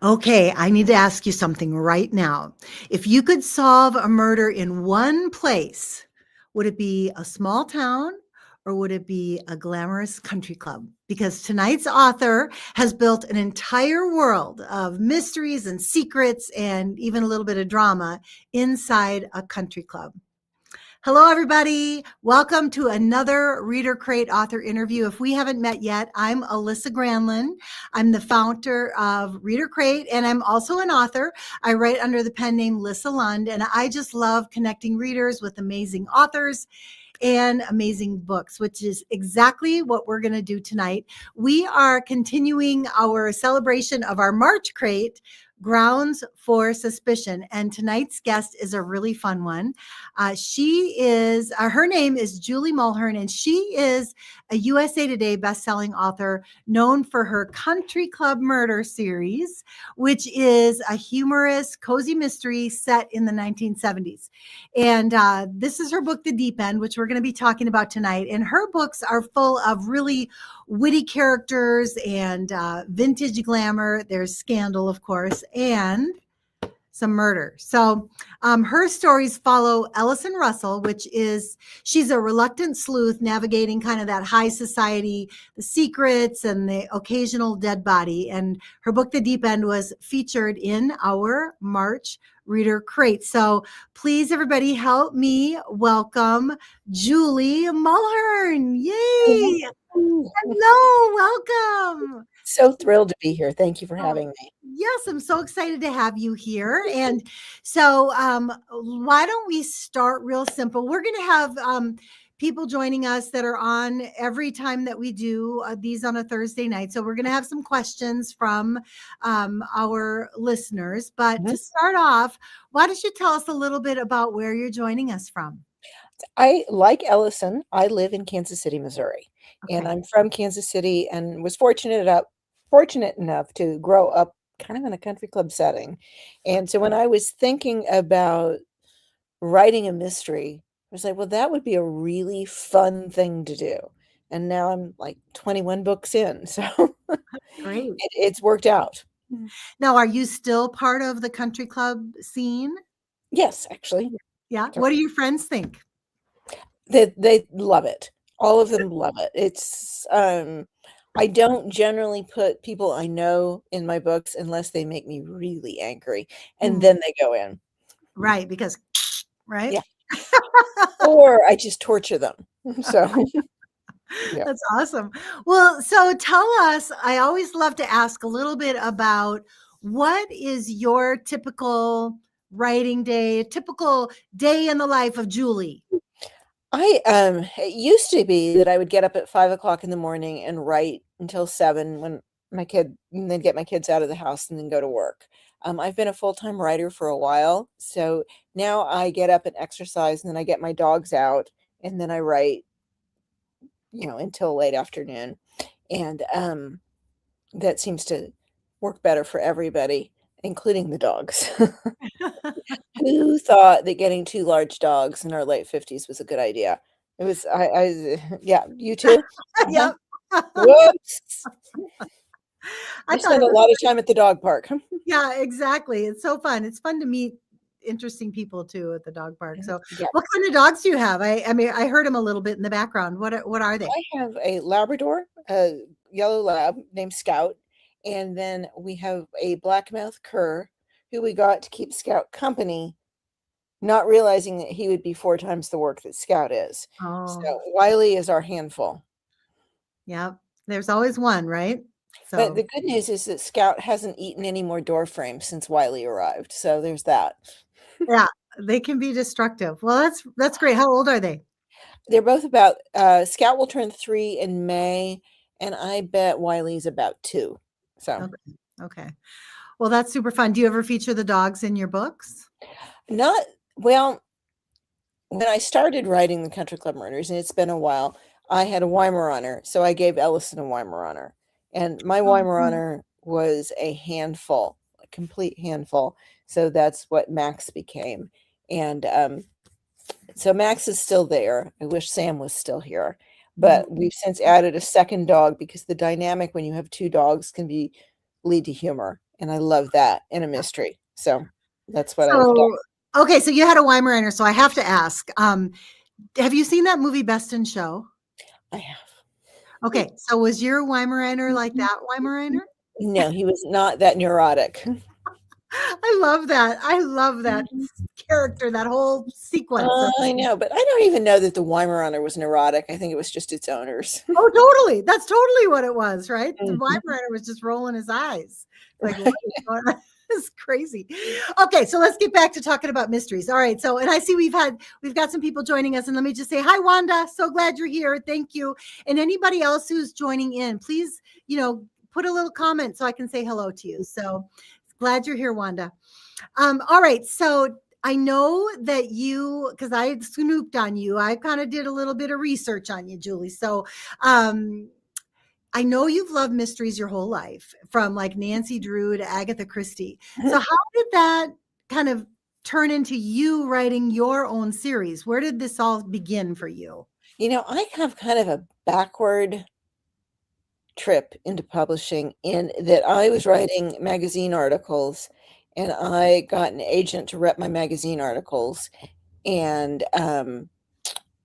Okay, I need to ask you something right now. If you could solve a murder in one place, would it be a small town or would it be a glamorous country club? Because tonight's author has built an entire world of mysteries and secrets and even a little bit of drama inside a country club. Hello, everybody. Welcome to another ReaderCrate author interview. If we haven't met yet, I'm Alyssa Granlund. I'm the founder of ReaderCrate, and I'm also an author. I write under the pen name Lissa Lund, and I just love connecting readers with amazing authors and amazing books, which is exactly what we're going to do tonight. We are continuing our celebration of our March crate, Grounds for Suspicion. And tonight's guest is a really fun one. Her name is Julie Mulhern, and she is a USA Today bestselling author known for her Country Club Murder series, which is a humorous, cozy mystery set in the 1970s. And this is her book, The Deep End, which we're going to be talking about tonight. And her books are full of really witty characters and vintage glamour. There's scandal, of course, and some murder. So her stories follow Ellison Russell, she's a reluctant sleuth navigating kind of that high society, the secrets and the occasional dead body. And her book, The Deep End, was featured in our March Reader Crate. So please, everybody, help me welcome Julie Mulhern. Yay! Hello, welcome. So thrilled to be here. Thank you for having me. Yes, I'm so excited to have you here. And so why don't we start real simple? We're going to have people joining us that are on every time that we do these on a Thursday night. So we're going to have some questions from our listeners. But to start off, why don't you tell us a little bit about where you're joining us from? I, like Ellison, I live in Kansas City, Missouri. Okay. And I'm from Kansas City and was fortunate enough to grow up kind of in a country club setting. And so when I was thinking about writing a mystery, I was like, well, that would be a really fun thing to do. And now I'm like 21 books in. So great. It's worked out. Now, are you still part of the country club scene? Yes, actually. Yeah. What do your friends think? They love it. All of them love it. It's I don't generally put people I know in my books unless they make me really angry, and then they go in. Right, because right? Yeah. Or I just torture them. So yeah. That's awesome. Well, so tell us, I always love to ask a little bit about what is your typical writing day, a typical day in the life of Julie? It used to be that I would get up at 5 o'clock in the morning and write until 7 and then get my kids out of the house and then go to work. I've been a full-time writer for a while. So now I get up and exercise and then I get my dogs out and then I write, until late afternoon. And that seems to work better for everybody, including the dogs. Who thought that getting 2 large dogs in our late 50s was a good idea? It was, yeah, you too? Yep. Whoops. I spend a lot of time at the dog park. Yeah, exactly. It's so fun. It's fun to meet interesting people too at the dog park. So what kind of dogs do you have? I mean, I heard them a little bit in the background. What are they? I have a Labrador, a yellow lab named Scout. And then we have a blackmouth cur who we got to keep Scout company, not realizing that he would be 4 times the work that Scout is. Oh. So Wiley is our handful. Yeah, there's always one, right? So. But the good news is that Scout hasn't eaten any more door frames since Wiley arrived. So there's that. Yeah, they can be destructive. Well, that's great. How old are they? They're both about, Scout will turn 3 in May, and I bet Wiley's about 2. So okay. Well, that's super fun. Do you ever feature the dogs in your books? Well, when I started writing the Country Club Murders, and it's been a while, I had a Weimaraner, so I gave Ellison a Weimaraner. And my Weimaraner was a handful, a complete handful. So that's what Max became. And so Max is still there. I wish Sam was still here. But we've since added a second dog because the dynamic when you have 2 dogs can lead to humor. and I love that in a mystery. So that's what I've done. So, okay, so you had a Weimaraner, so I have to ask, have you seen that movie Best in Show? I have. Okay, so was your Weimaraner like that Weimaraner? No, he was not that neurotic. I love that. I love that character, that whole sequence. I know, but I don't even know that the Weimaraner was neurotic. I think it was just its owners. Oh, totally. That's totally what it was, right? The Mhm. Weimaraner was just rolling his eyes. Like, what is going on? It's crazy. Okay, so let's get back to talking about mysteries. All right. So, and I see we've got some people joining us, and let me just say hi, Wanda. So glad you're here. Thank you. And anybody else who's joining in, please, put a little comment so I can say hello to you. So glad you're here, Wanda. All right. So I know that because I snooped on you, I kind of did a little bit of research on you, Julie. So I know you've loved mysteries your whole life, from like Nancy Drew to Agatha Christie. So how did that kind of turn into you writing your own series? Where did this all begin for you? I have kind of a backward trip into publishing in that I was writing magazine articles, and I got an agent to rep my magazine articles, and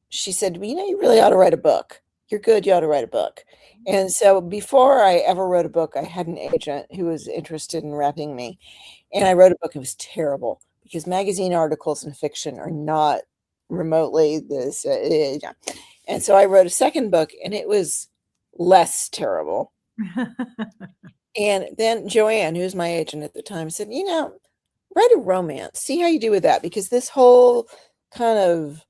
she said, well, you really ought to write a book. You're good, you ought to write a book. And so before I ever wrote a book, I had an agent who was interested in repping me, and I wrote a book. It was terrible because magazine articles and fiction are not remotely this. Yeah. And so I wrote a second book, and it was less terrible. And then Joanne, who's my agent at the time, said, write a romance. See how you do with that. Because this whole kind of,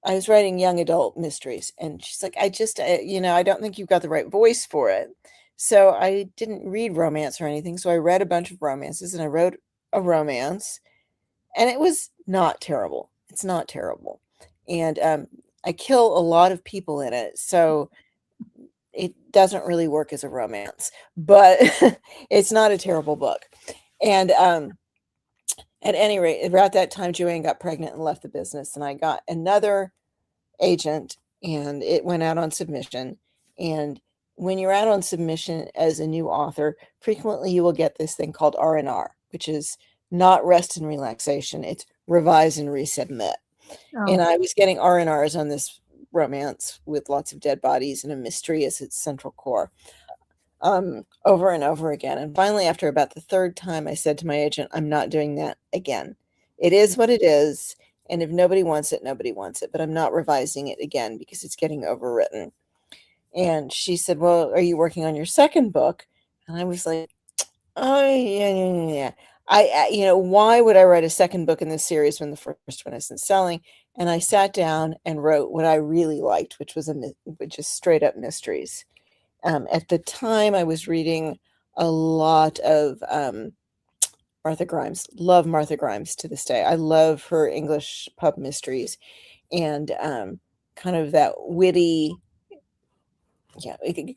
I was writing young adult mysteries. And she's like, I don't think you've got the right voice for it. So I didn't read romance or anything. So I read a bunch of romances, and I wrote a romance. And it was not terrible. It's not terrible. And I kill a lot of people in it. So it doesn't really work as a romance, but it's not a terrible book. And at any rate, around that time, Joanne got pregnant and left the business, and I got another agent, and it went out on submission. And when you're out on submission as a new author, frequently you will get this thing called R&R, which is not rest and relaxation. It's revise and resubmit. Oh. And I was getting R&Rs on this romance with lots of dead bodies and a mystery as its central core, over and over again. And finally, after about the third time, I said to my agent, I'm not doing that again. It is what it is. And if nobody wants it, nobody wants it. But I'm not revising it again because it's getting overwritten. And she said, well, are you working on your second book? And I was like, oh, yeah. Why would I write a second book in this series when the first one isn't selling? And I sat down and wrote what I really liked, which is straight up mysteries. At the time, I was reading a lot of Martha Grimes. Love Martha Grimes to this day. I love her English pub mysteries, and kind of that witty,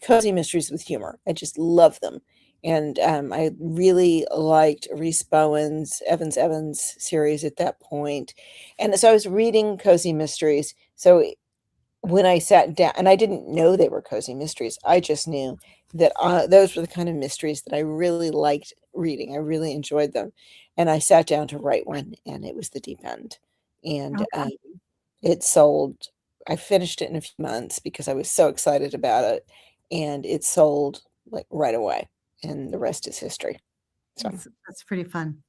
cozy mysteries with humor. I just love them. And I really liked Rhys Bowen's Evans series at that point. And so I was reading cozy mysteries. So when I sat down, and I didn't know they were cozy mysteries, I just knew that those were the kind of mysteries that I really liked reading. I really enjoyed them. And I sat down to write one, and it was The Deep End. And it sold. I finished it in a few months because I was so excited about it. And it sold like right away. And the rest is history. So That's pretty fun.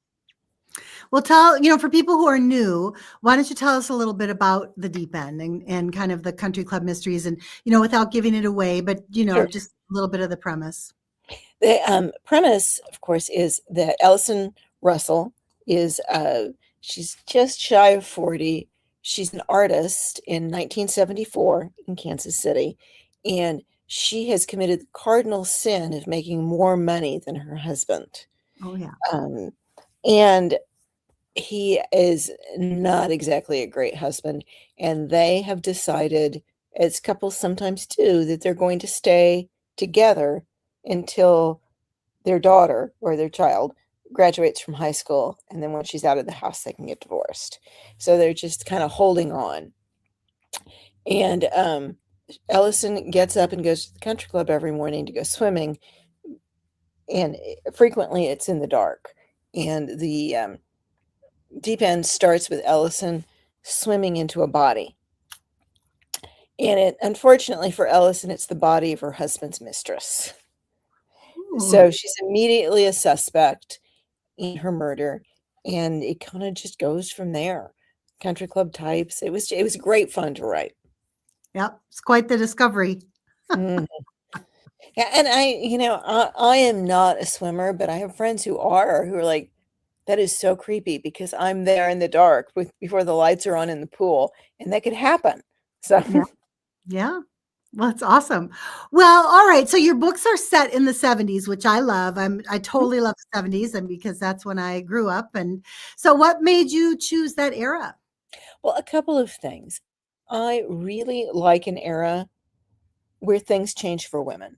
Well, for people who are new, why don't you tell us a little bit about The Deep End and kind of the country club mysteries, and, without giving it away, but, Sure. Just a little bit of the premise. The premise, of course, is that Ellison Russell is, she's just shy of 40. She's an artist in 1974 in Kansas City, and she has committed the cardinal sin of making more money than her husband. Oh, yeah. And he is not exactly a great husband, and they have decided, as couples sometimes do, that they're going to stay together until their daughter or their child graduates from high school, and then when she's out of the house, they can get divorced. So they're just kind of holding on. And Ellison gets up and goes to the country club every morning to go swimming, and frequently it's in the dark. And the deep end starts with Ellison swimming into a body. And unfortunately for Ellison, it's the body of her husband's mistress. Ooh. So she's immediately a suspect in her murder, and it kind of just goes from there. Country club types. It was great fun to write. Yep, it's quite the discovery. Mhm. Yeah, and I am not a swimmer, but I have friends who are like, that is so creepy because I'm there in the dark before the lights are on in the pool, and that could happen. So Yeah. Yeah. Well, that's awesome. Well, all right. So your books are set in the 70s, which I love. I totally love the 70s, and because that's when I grew up. And so what made you choose that era? well, a couple of things. I really like an era where things change for women,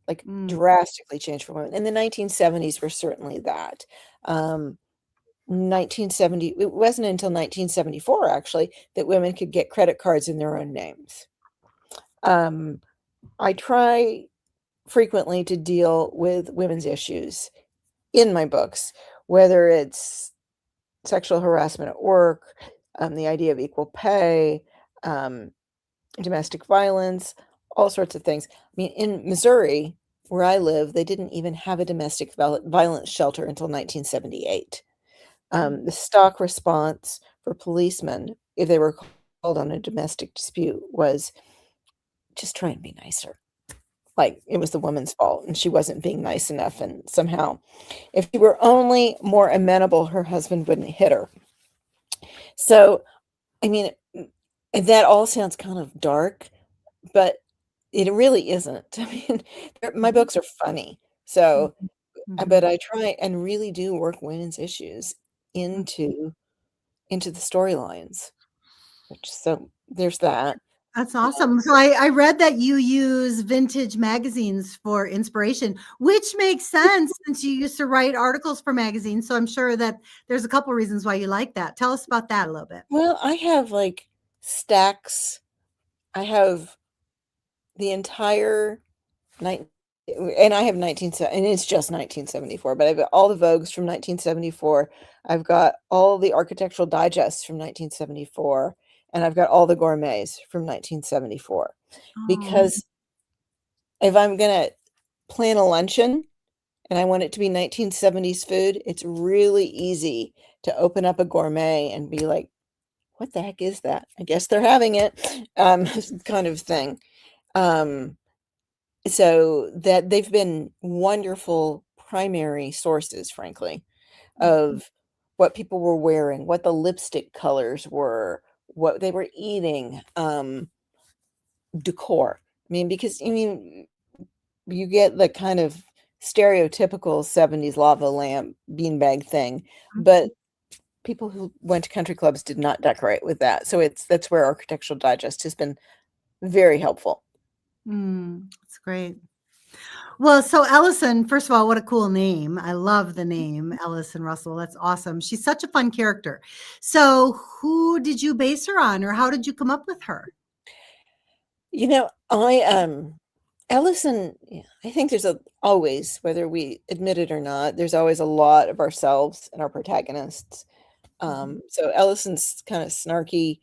like Mm, drastically change for women. And the 1970s were certainly that. Um, 1970, it wasn't until 1974 actually that women could get credit cards in their own names. Um, I try frequently to deal with women's issues in my books, whether it's sexual harassment at work, the idea of equal pay, um, domestic violence, all sorts of things. I mean, in Missouri, where I live, they didn't even have a domestic violence shelter until 1978. mm, The stock response for policemen, if they were called on a domestic dispute, was just try and be nicer. Like it was the woman's fault and she wasn't being nice enough. And somehow, if she were only more amenable, her husband wouldn't hit her. So, I mean, that all sounds kind of dark, but it really isn't. I mean, my mhm, books are funny. So, mhm, but mhm. I try and really do work women's issues into the storylines. Which so there's that. That's awesome. So I read that you use vintage magazines for inspiration, which makes sense since you used to write articles for magazines. So I'm sure that there's a couple reasons why you like that. Tell us about that a little bit. Well, I have like stacks. I have the entire night, and I have and it's just 1974, but I've got all the Vogues from 1974. I've got all the architectural digests from 1974, and I've got all the gourmets from 1974. Oh, Because if I'm gonna plan a luncheon and I want it to be 1970s food, it's really easy to open up a gourmet and be like, what the heck is that? I guess they're having it, kind of thing. Um, so that they've been wonderful primary sources, frankly, mhm, of what people were wearing, what the lipstick colors were, what they were eating, decor. I mean, because I mean, you get the kind of stereotypical 70s lava lamp beanbag thing, mhm. but people who went to country clubs did not decorate with that. So that's where Architectural Digest has been very helpful. That's great. Well, so Ellison, first of all, what a cool name. I love the name Ellison Russell. That's awesome. She's such a fun character. So, who did you base her on, or how did you come up with her? I Ellison, yeah, I think there's always, whether we admit it or not, there's always a lot of ourselves in our protagonists. Mhm. So Ellison's kind of snarky,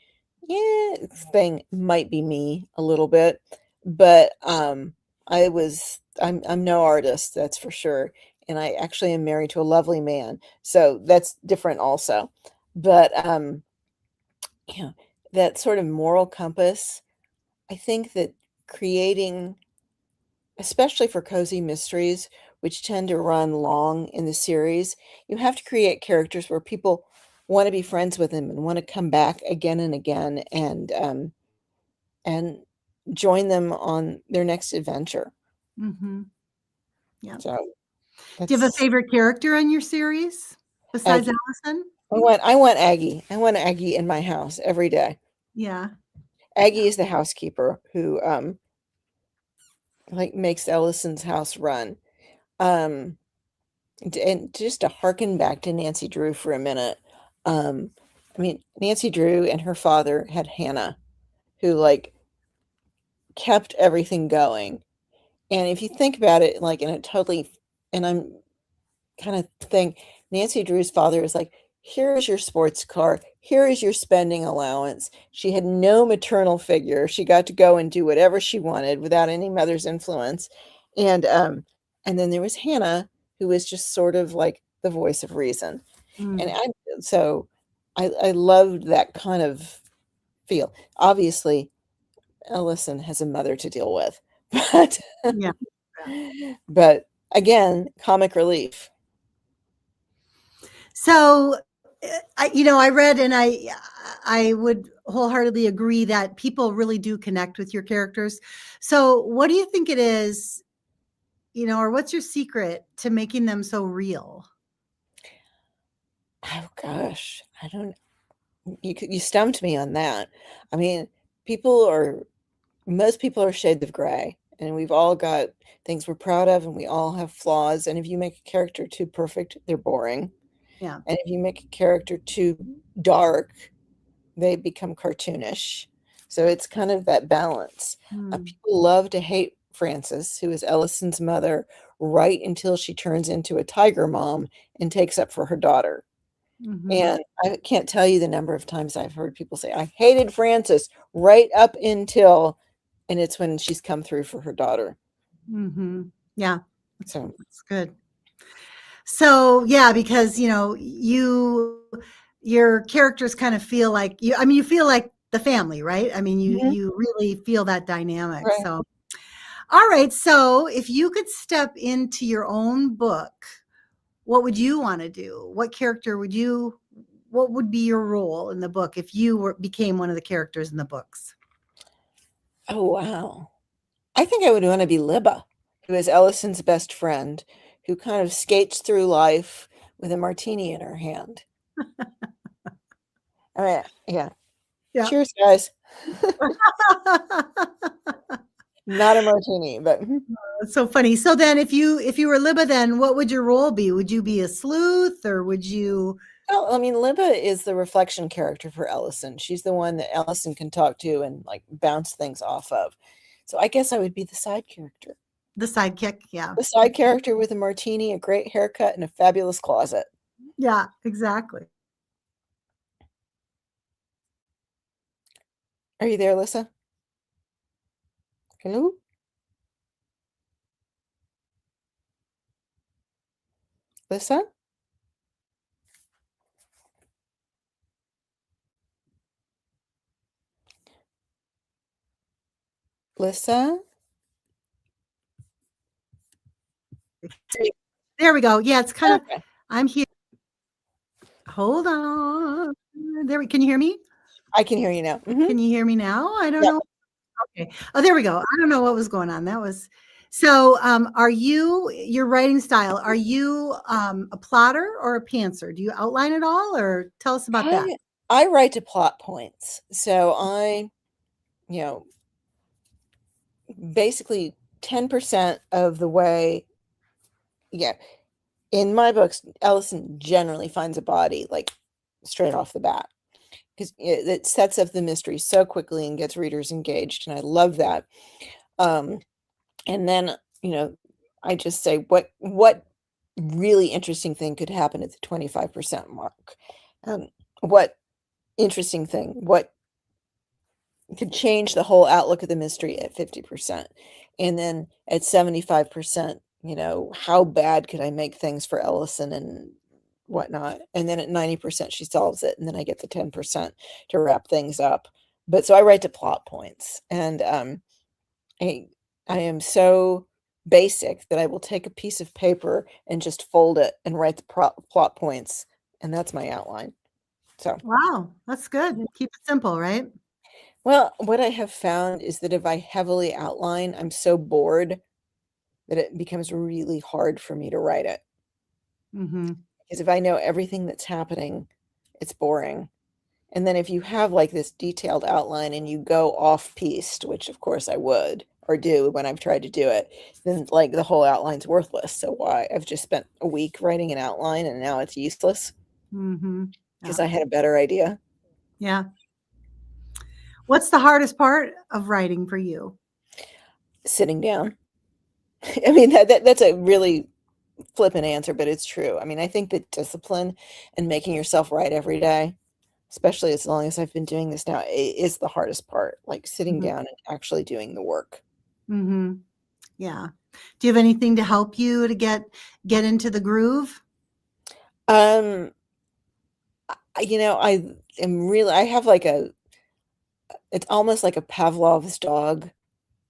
yeah, thing might be me a little bit, but I'm no artist, that's for sure. And I actually am married to a lovely man, so that's different also. But yeah, that sort of moral compass, I think that creating, especially for cozy mysteries, which tend to run long in the series, you have to create characters where people want to be friends with them and want to come back again and again and join them on their next adventure. Mhm. Yeah. So Do you have a that's favorite character in your series besides Aggie. Allison? I want Aggie. I want Aggie in my house every day. Yeah. Yeah. Aggie is the housekeeper who like makes Ellison's house run. Um and just to harken back to Nancy Drew for a minute, I mean, Nancy Drew and her father had Hannah, who like kept everything going. And if you think about it, like in a totally and I'm kind of think Nancy Drew's father is like, here is your sports car, here is your spending allowance. She had no maternal figure. She got to go and do whatever she wanted without any mother's influence. And then there was Hannah, who was just sort of like the voice of reason. And I loved that kind of feel. Obviously, Ellison has a mother to deal with, but Yeah. but again, comic relief. So, I read, and I would wholeheartedly agree that people really do connect with your characters. So, what do you think it is, or what's your secret to making them so real? Oh gosh, I don't. You stumped me on that. I mean, most people are shades of gray, and we've all got things we're proud of, and we all have flaws. And if you make a character too perfect, they're boring. Yeah. And if you make a character too dark, they become cartoonish. So it's kind of that balance. People love to hate Frances, who is Ellison's mother, right until she turns into a tiger mom and takes up for her daughter. And I can't tell you the number of times I've heard people say, I hated Frances right up until, and it's when she's come through for her daughter. Yeah. So That's good. So, yeah, because, your characters kind of feel like you feel like the family, right? I mean, you really feel that dynamic. Right. So, all right. So, if you could step into your own book, what would you want to do? What would be your role in the book if you became one of the characters in the books? Oh, wow. I think I would want to be Libba, who is Ellison's best friend, who kind of skates through life with a martini in her hand. I mean, yeah. Yeah. Cheers, guys. Not a martini, but It's so funny. So then if you were Libba, then what would your role be? Would you be a sleuth, or would you? well, I mean, Libba is the reflection character for Ellison. She's the one that Ellison can talk to and like bounce things off of. So I guess I would be the side character. The sidekick, yeah. The side character with a martini, a great haircut, and a fabulous closet. Yeah, exactly. Are you there, Lissa? Hello? Lissa? Lissa? There we go. Yeah, it's kind of, Okay. I'm here. Hold on. Can you hear me? I can hear you now. Can you hear me now? I don't Yep. know. Okay. Oh, there we go. I don't know what was going on. So, are your writing style, are you a plotter or a pantser? Do you outline it all, or tell us about that? I write to plot points. So I, you know, basically 10% of the way, yeah. In my books, Ellison generally finds a body like straight off the bat because it sets up the mystery so quickly and gets readers engaged. And I love that. And then, I just say what really interesting thing could happen at the 25% mark. What interesting thing, what could change the whole outlook of the mystery at 50%. And then at 75%, how bad could I make things for Ellison and whatnot? And then at 90%, she solves it. And then I get the 10% to wrap things up. But so I write to plot points. And I am so basic that I will take a piece of paper and just fold it and write the plot points. And that's my outline. So, Wow, that's good. Keep it simple, right? well, what I have found is that if I heavily outline, I'm so bored that it becomes really hard for me to write it. Because if I know everything that's happening, it's boring. And then if you have like this detailed outline and you go off piste, which of course I would or do when I've tried to do it, then like the whole outline's worthless. So why? I've just spent a week writing an outline and now it's useless because I had a better idea. Yeah. What's the hardest part of writing for you? Sitting down. I mean, that's a really flippant answer, but it's true. I mean, I think that discipline and making yourself right every day, especially as long as I've been doing this now, is the hardest part, like sitting Mhm. down and actually doing the work. Mhm. Yeah. Do you have anything to help you to get into the groove? Um, I have like it's almost like a Pavlov's dog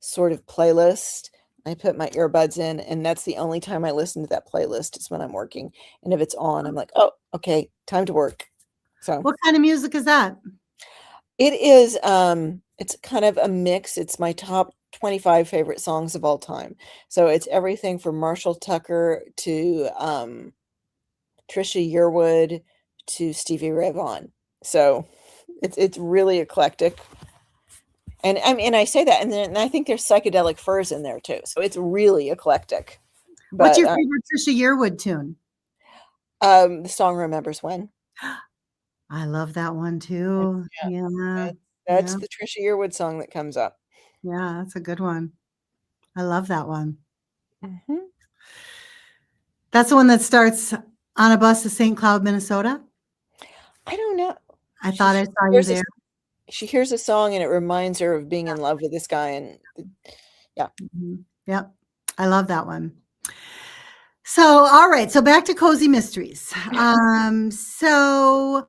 sort of playlist. I put my earbuds in, and that's the only time I listen to that playlist is when I'm working. And if it's on, I'm like, oh, okay, time to work. So What kind of music is that? it is, it's kind of a mix. It's my top 25 favorite songs of all time. So it's everything from Marshall Tucker to Trisha Yearwood to Stevie Ray Vaughan. So it's really eclectic. And I mean, I say that, and then I think there's psychedelic furs in there too. So it's really eclectic. What's But your favorite Trisha Yearwood tune? the song "Remembers When." I love that one too. Yeah, Yeah. that's Yeah. the Trisha Yearwood song that comes up. Yeah, that's a good one. I love that one. Mhm. That's the one that starts on a bus to St. Cloud, Minnesota. I don't know. I She thought I she saw you hears a there. she hears a song and it reminds her of being in love with this guy, and yeah. Mhm. Yep. I love that one. So, all right. So back to cozy mysteries. So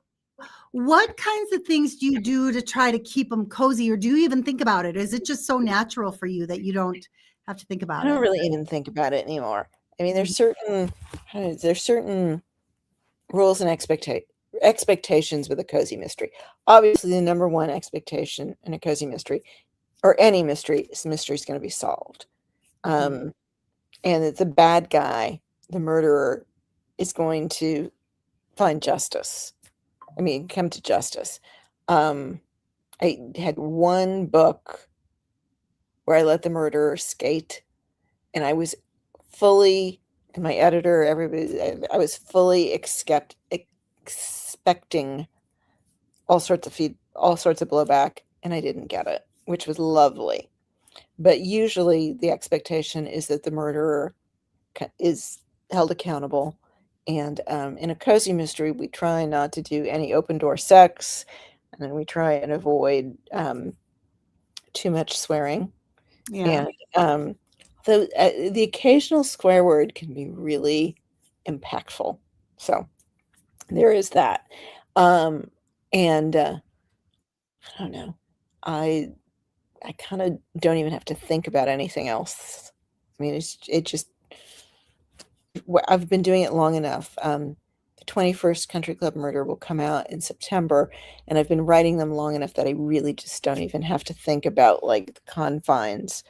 what kinds of things do you do to try to keep them cozy, or do you even think about it? Is it just so natural for you that you don't have to think I about don't it? really even think about it anymore. I mean, Mhm. there's certain rules and expectations with a cozy mystery. Obviously, the number one expectation in a cozy mystery, or any mystery, is the mystery is going to be solved. Mhm. Um, and that the bad guy, the murderer, is going to find justice. I mean, come to justice. Um, I had one book where I let the murderer skate, and I was fully, and my editor, everybody, I was fully expecting all sorts of blowback, and I didn't get it, which was lovely. But usually, the expectation is that the murderer is held accountable. And in a cozy mystery, we try not to do any open door sex, and then we try and avoid too much swearing. Yeah. And the occasional swear word can be really impactful. So there is that. Um, and I don't know. I I kind of don't even have to think about anything else. I mean, it just I've been doing it long enough. The 21st Country Club Murder will come out in September, and I've been writing them long enough that I really just don't even have to think about like the confines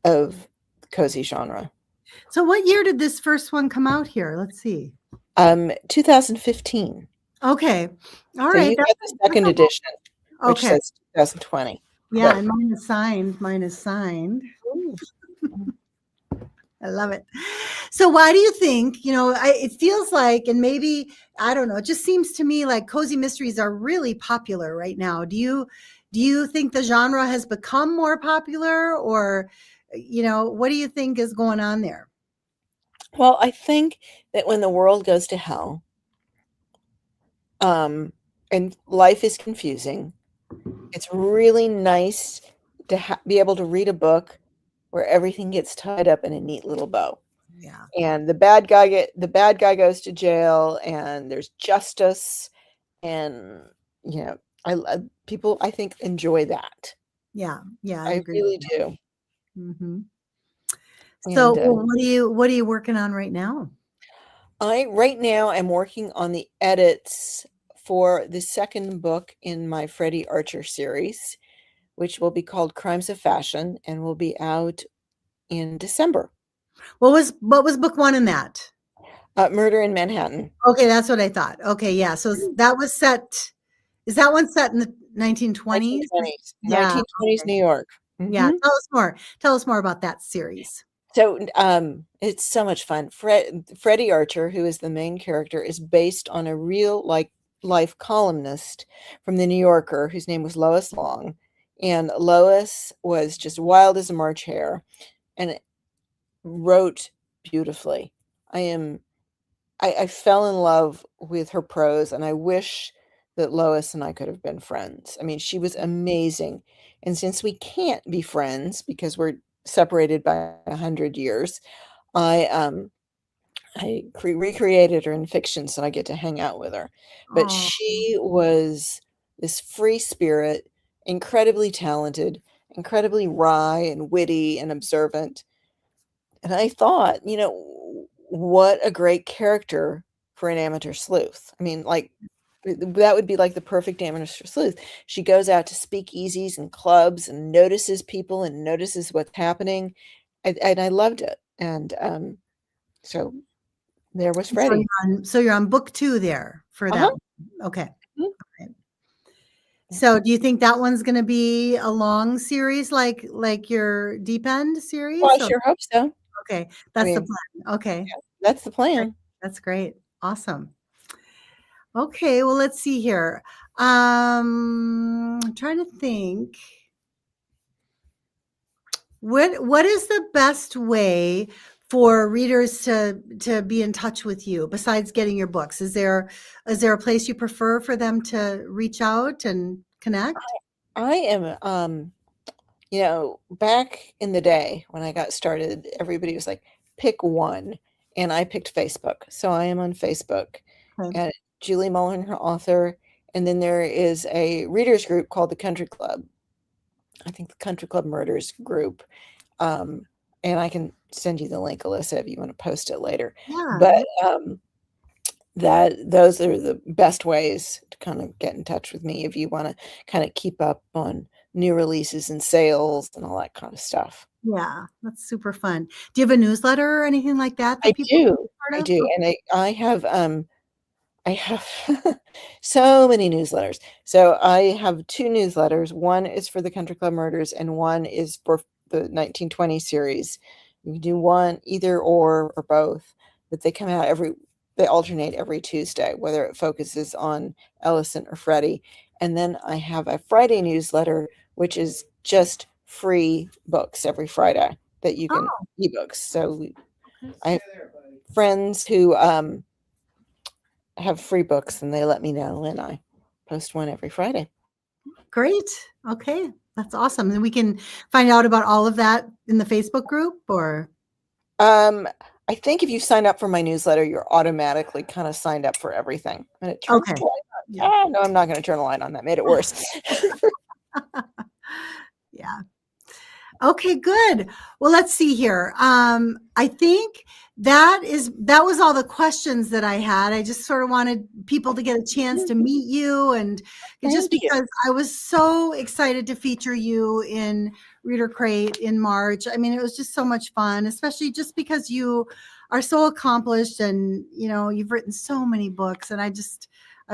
of cozy genre. So what year did this first one come out here? Let's see. 2015. Okay. All So right. you got the second edition, which Okay. says 2020. Yeah, But and mine is signed. Mine is signed. ooh, I love it. So why do you think, it feels like, and maybe, I don't know, it just seems to me like cozy mysteries are really popular right now. Do you think the genre has become more popular, or, what do you think is going on there? well, I think that when the world goes to hell, um, and life is confusing, it's really nice to be able to read a book where everything gets tied up in a neat little bow. Yeah. And the bad guy goes to jail, and there's justice, and you know, people I think enjoy that. Yeah. Yeah, I I agree with really that. do. So And well, what are you working on right now? I right now I'm working on the edits for the second book in my Freddie Archer series, which will be called Crimes of Fashion and will be out in December. What was book one in that? Murder in Manhattan. Okay, that's what I thought. Okay, yeah. So that was set. Is that one set in the 1920s? 1920s. Yeah. 1920s Okay. New York. Yeah. Mhm. Tell us more. Tell us more about that series. So, it's so much fun. Freddie Archer, who is the main character, is based on a real, like, life columnist from The New Yorker whose name was Lois Long, and Lois was just wild as a March hare and wrote beautifully. I fell in love with her prose, and I wish that Lois and I could have been friends. I mean, she was amazing. And since we can't be friends because we're separated by 100 years, I recreated her in fiction, so I get to hang out with her. But Oh, she was this free spirit, incredibly talented, incredibly wry and witty and observant. And I thought, what a great character for an amateur sleuth. I mean, like, that would be like the perfect amateur sleuth. She goes out to speakeasies and clubs and notices people and notices what's happening. And I loved it. And so there was Freddie. so you're on book 2 there for that. Okay. Mhm. Okay. So do you think that one's going to be a long series like your Deep End series? Well, I sure hope so. Okay. That's the plan. Okay. Yeah, that's the plan. That's great. Awesome. Okay. Well, let's see here. I'm trying to think. What is the best way for readers to be in touch with you besides getting your books? Is there a place you prefer for them to reach out and connect? I am, back in the day when I got started, everybody was like, pick one. And I picked Facebook. So I am on Facebook. Okay. And Julie Mulhern, her author. And then there is a readers group called the Country Club. I think the Country Club Murders group. And I can send you the link, Alyssa, if you want to post it later. Yeah. But those are the best ways to kind of get in touch with me if you want to kind of keep up on new releases and sales and all that kind of stuff. Yeah, that's super fun. Do you have a newsletter or anything like that I people can be do. part I of? do. And I have so many newsletters. So I have 2 newsletters. One is for the Country Club Murders and one is for the 1920 series. You can do one, either or both, but they come out they alternate every Tuesday, whether it focuses on Ellison or Freddie. And then I have a Friday newsletter, which is just free books every Friday that you can ebooks. So I have friends who have free books and they let me know, and I post one every Friday. Great. Okay. That's awesome. And we can find out about all of that in the Facebook group or I think if you sign up for my newsletter, you're automatically kind of signed up for everything. And it turns okay. Yeah. No, I'm not going to turn a light on. That made it worse. Yeah. Okay, good. Well, let's see here. I think that was all the questions that I had. I just sort of wanted people to get a chance to meet you, and just because I was so excited to feature you in ReaderCrate in March. I mean, it was just so much fun, especially just because you are so accomplished and, you've written so many books, and I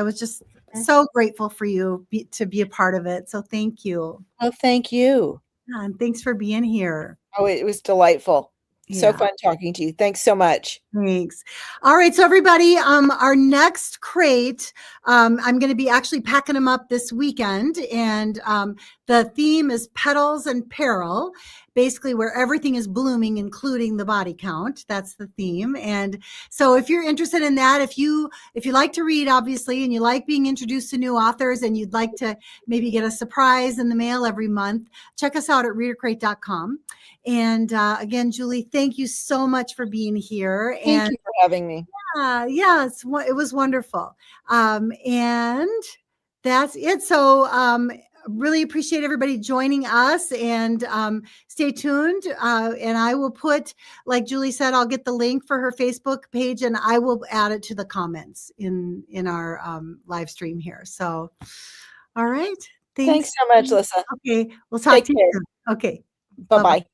was just so grateful for you to be a part of it. So thank you. Oh, thank you. Yeah, and thanks for being here. Oh, it was delightful. So fun talking to you. Thanks so much. Thanks. All right. So everybody, our next crate, I'm going to be actually packing them up this weekend. And the theme is petals and peril, basically where everything is blooming, including the body count. That's the theme. And so if you're interested in that, if you like to read, obviously, and you like being introduced to new authors and you'd like to maybe get a surprise in the mail every month, check us out at readercrate.com. And again, Julie, thank you so much for being here. Thank you for having me. Yeah, it was wonderful. And that's it. So really appreciate everybody joining us, and stay tuned. And I will put, like Julie said, I'll get the link for her Facebook page and I will add it to the comments in our live stream here. So, all right. Thanks so much, Lisa. Okay. We'll talk to you soon. Okay. Bye-bye.